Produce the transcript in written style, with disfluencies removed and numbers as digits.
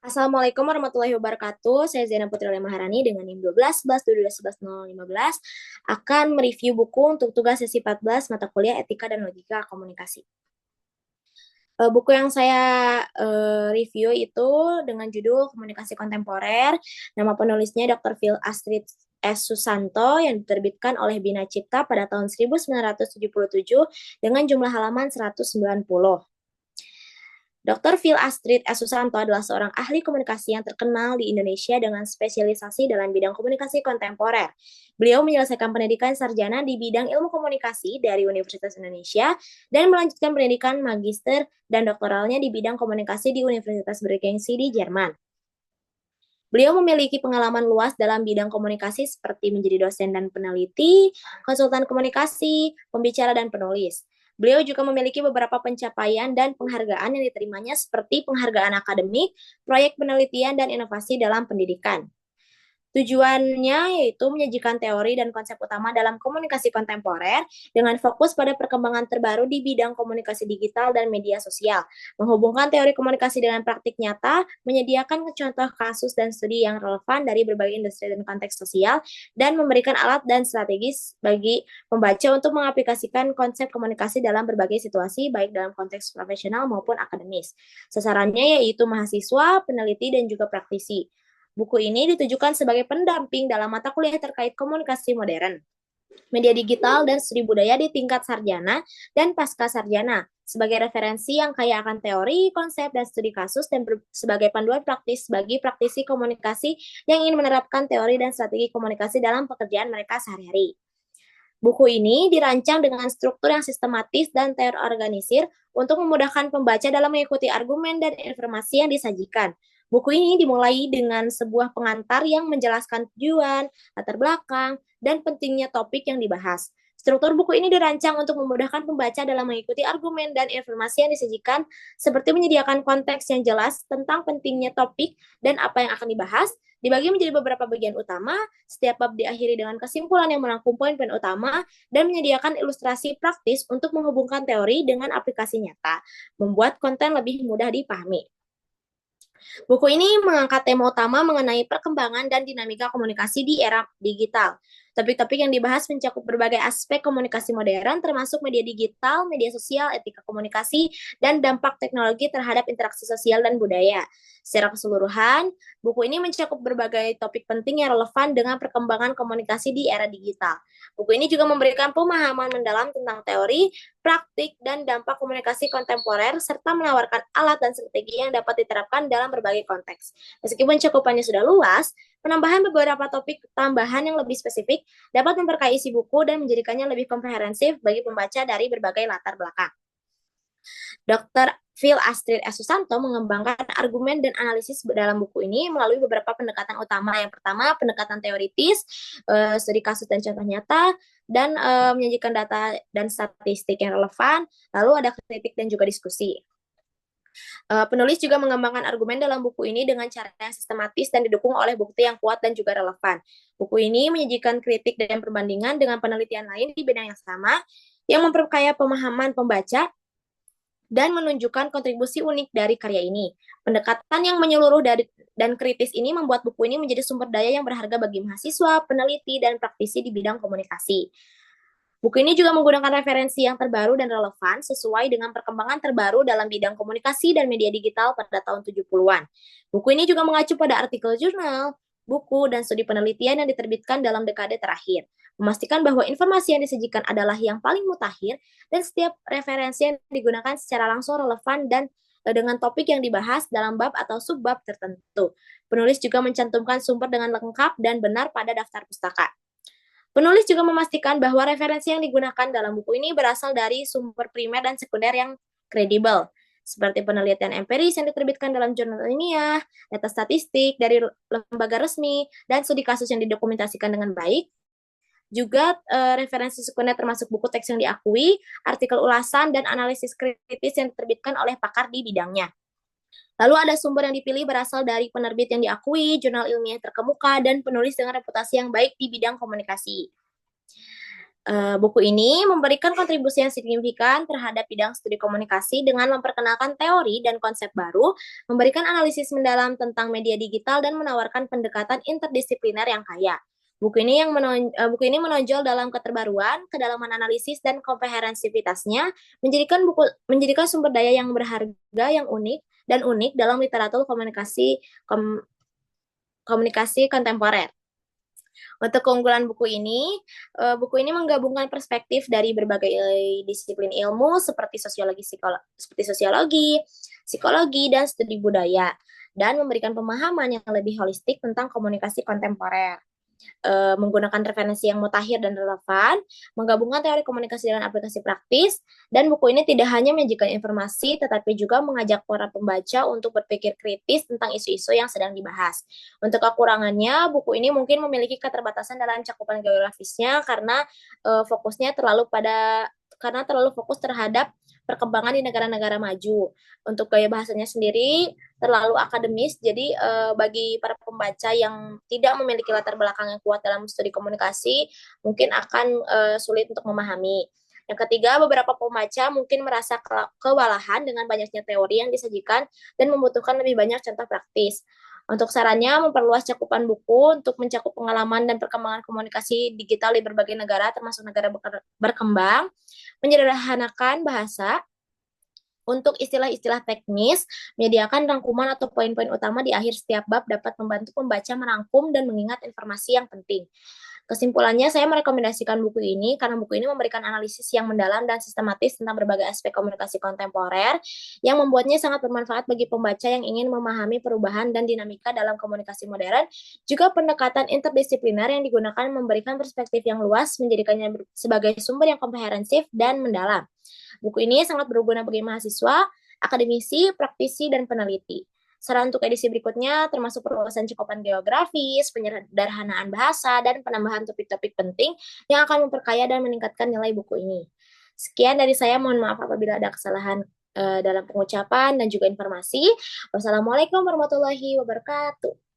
Assalamualaikum warahmatullahi wabarakatuh. Saya Zainab Putri Maharani dengan NIM 12 11 12 11 015 akan mereview buku untuk tugas sesi 14 mata kuliah Etika dan Logika Komunikasi. Buku yang saya review itu dengan judul Komunikasi Kontemporer. Nama penulisnya Dr. Phil Astrid S. Susanto yang diterbitkan oleh Bina Cipta pada tahun 1977 dengan jumlah halaman 190. Dr. Phil Astrid S. Susanto adalah seorang ahli komunikasi yang terkenal di Indonesia dengan spesialisasi dalam bidang komunikasi kontemporer. Beliau menyelesaikan pendidikan sarjana di bidang ilmu komunikasi dari Universitas Indonesia dan melanjutkan pendidikan magister dan doktoralnya di bidang komunikasi di Universitas bergengsi di Jerman. Beliau memiliki pengalaman luas dalam bidang komunikasi seperti menjadi dosen dan peneliti, konsultan komunikasi, pembicara, dan penulis. Beliau juga memiliki beberapa pencapaian dan penghargaan yang diterimanya seperti penghargaan akademik, proyek penelitian, dan inovasi dalam pendidikan. Tujuannya yaitu menyajikan teori dan konsep utama dalam komunikasi kontemporer dengan fokus pada perkembangan terbaru di bidang komunikasi digital dan media sosial, menghubungkan teori komunikasi dengan praktik nyata, menyediakan contoh kasus dan studi yang relevan dari berbagai industri dan konteks sosial, dan memberikan alat dan strategis bagi pembaca untuk mengaplikasikan konsep komunikasi dalam berbagai situasi, baik dalam konteks profesional maupun akademis. Sasarannya yaitu mahasiswa, peneliti, dan juga praktisi. Buku ini ditujukan sebagai pendamping dalam mata kuliah terkait komunikasi modern, media digital, dan studi budaya di tingkat sarjana dan pasca sarjana, sebagai referensi yang kaya akan teori, konsep, dan studi kasus, dan sebagai panduan praktis bagi praktisi komunikasi yang ingin menerapkan teori dan strategi komunikasi dalam pekerjaan mereka sehari-hari. Buku ini dirancang dengan struktur yang sistematis dan terorganisir untuk memudahkan pembaca dalam mengikuti argumen dan informasi yang disajikan. Buku ini dimulai dengan sebuah pengantar yang menjelaskan tujuan, latar belakang, dan pentingnya topik yang dibahas. Struktur buku ini dirancang untuk memudahkan pembaca dalam mengikuti argumen dan informasi yang disajikan, seperti menyediakan konteks yang jelas tentang pentingnya topik dan apa yang akan dibahas, dibagi menjadi beberapa bagian utama, setiap bab diakhiri dengan kesimpulan yang merangkum poin-poin utama, dan menyediakan ilustrasi praktis untuk menghubungkan teori dengan aplikasi nyata, membuat konten lebih mudah dipahami. Buku ini mengangkat tema utama mengenai perkembangan dan dinamika komunikasi di era digital. Topik-topik yang dibahas mencakup berbagai aspek komunikasi modern, termasuk media digital, media sosial, etika komunikasi, dan dampak teknologi terhadap interaksi sosial dan budaya. Secara keseluruhan, buku ini mencakup berbagai topik penting yang relevan dengan perkembangan komunikasi di era digital. Buku ini juga memberikan pemahaman mendalam tentang teori, praktik, dan dampak komunikasi kontemporer, serta menawarkan alat dan strategi yang dapat diterapkan dalam berbagai konteks. Meskipun cakupannya sudah luas, penambahan beberapa topik tambahan yang lebih spesifik dapat memperkaya isi buku dan menjadikannya lebih komprehensif bagi pembaca dari berbagai latar belakang. Dr. Phil Astrid S. Susanto mengembangkan argumen dan analisis dalam buku ini melalui beberapa pendekatan utama. Yang pertama, pendekatan teoritis, studi kasus dan contoh nyata, dan menyajikan data dan statistik yang relevan, lalu ada kritik dan juga diskusi. Penulis juga mengembangkan argumen dalam buku ini dengan cara yang sistematis dan didukung oleh bukti yang kuat dan juga relevan. Buku ini menyajikan kritik dan perbandingan dengan penelitian lain di bidang yang sama, yang memperkaya pemahaman pembaca dan menunjukkan kontribusi unik dari karya ini. Pendekatan yang menyeluruh dan kritis ini membuat buku ini menjadi sumber daya yang berharga bagi mahasiswa, peneliti, dan praktisi di bidang komunikasi. Buku ini juga menggunakan referensi yang terbaru dan relevan sesuai dengan perkembangan terbaru dalam bidang komunikasi dan media digital pada tahun 70-an. Buku ini juga mengacu pada artikel jurnal, buku, dan studi penelitian yang diterbitkan dalam dekade terakhir, memastikan bahwa informasi yang disajikan adalah yang paling mutakhir dan setiap referensi yang digunakan secara langsung relevan dan dengan topik yang dibahas dalam bab atau subbab tertentu. Penulis juga mencantumkan sumber dengan lengkap dan benar pada daftar pustaka. Penulis juga memastikan bahwa referensi yang digunakan dalam buku ini berasal dari sumber primer dan sekunder yang kredibel, seperti penelitian empiris yang diterbitkan dalam jurnal ilmiah, data statistik dari lembaga resmi, dan studi kasus yang didokumentasikan dengan baik. Juga referensi sekunder termasuk buku teks yang diakui, artikel ulasan, dan analisis kritis yang diterbitkan oleh pakar di bidangnya. Lalu ada sumber yang dipilih berasal dari penerbit yang diakui, jurnal ilmiah terkemuka, dan penulis dengan reputasi yang baik di bidang komunikasi. Buku ini memberikan kontribusi yang signifikan terhadap bidang studi komunikasi dengan memperkenalkan teori dan konsep baru, memberikan analisis mendalam tentang media digital, dan menawarkan pendekatan interdisipliner yang kaya. Buku ini menonjol dalam keterbaruan, kedalaman analisis, dan komprehensivitasnya, menjadikan sumber daya yang berharga, yang unik dalam literatur komunikasi kontemporer. Untuk keunggulan buku ini menggabungkan perspektif dari berbagai disiplin ilmu seperti sosiologi, psikologi, dan studi budaya, dan memberikan pemahaman yang lebih holistik tentang komunikasi kontemporer. Menggunakan referensi yang mutakhir dan relevan, menggabungkan teori komunikasi dengan aplikasi praktis, dan buku ini tidak hanya menyajikan informasi, tetapi juga mengajak para pembaca untuk berpikir kritis tentang isu-isu yang sedang dibahas. Untuk kekurangannya, buku ini mungkin memiliki keterbatasan dalam cakupan geografisnya karena terlalu fokus terhadap perkembangan di negara-negara maju. Untuk gaya bahasanya sendiri terlalu akademis, jadi bagi para pembaca yang tidak memiliki latar belakang yang kuat dalam studi komunikasi, mungkin akan sulit untuk memahami. Yang ketiga, beberapa pembaca mungkin merasa kewalahan dengan banyaknya teori yang disajikan dan membutuhkan lebih banyak contoh praktis. Untuk sarannya, memperluas cakupan buku untuk mencakup pengalaman dan perkembangan komunikasi digital di berbagai negara, termasuk negara berkembang, menyederhanakan bahasa, untuk istilah-istilah teknis, menyediakan rangkuman atau poin-poin utama di akhir setiap bab dapat membantu pembaca merangkum dan mengingat informasi yang penting. Kesimpulannya, saya merekomendasikan buku ini karena buku ini memberikan analisis yang mendalam dan sistematis tentang berbagai aspek komunikasi kontemporer yang membuatnya sangat bermanfaat bagi pembaca yang ingin memahami perubahan dan dinamika dalam komunikasi modern. Juga pendekatan interdisipliner yang digunakan memberikan perspektif yang luas, menjadikannya sebagai sumber yang komprehensif dan mendalam. Buku ini sangat berguna bagi mahasiswa, akademisi, praktisi, dan peneliti. Saran untuk edisi berikutnya termasuk perluasan cakupan geografis, penyederhanaan bahasa, dan penambahan topik-topik penting yang akan memperkaya dan meningkatkan nilai buku ini. Sekian dari saya, mohon maaf apabila ada kesalahan dalam pengucapan dan juga informasi. Wassalamualaikum warahmatullahi wabarakatuh.